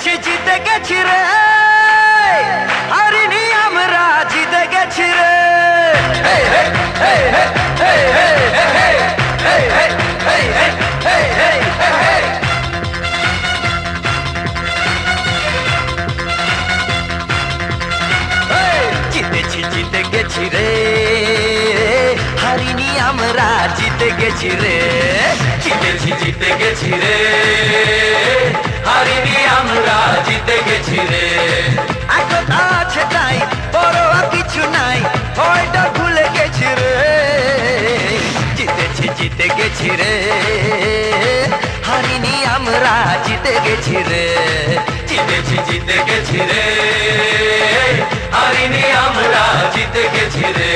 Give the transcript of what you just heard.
জিতে গেছি রে, হারিনি আমরা জিতে গেছি রে। জিতেছি জিতে গেছি রে, হারিনি আমরা জিতে গেছি রে। জিতেছি জিতে গেছি রে, হারিনি আমরা জিতে গেছি রে। একতা আছে তাই বড় কিছু নাই, ভয়টা ভুলে গেছি রে। জিতেছি জিতে গেছি রে, হারিনি আমরা জিতে গেছি রে। জিতেছি জিতে গেছি রে, হারিনি আমরা জিতে গেছি রে।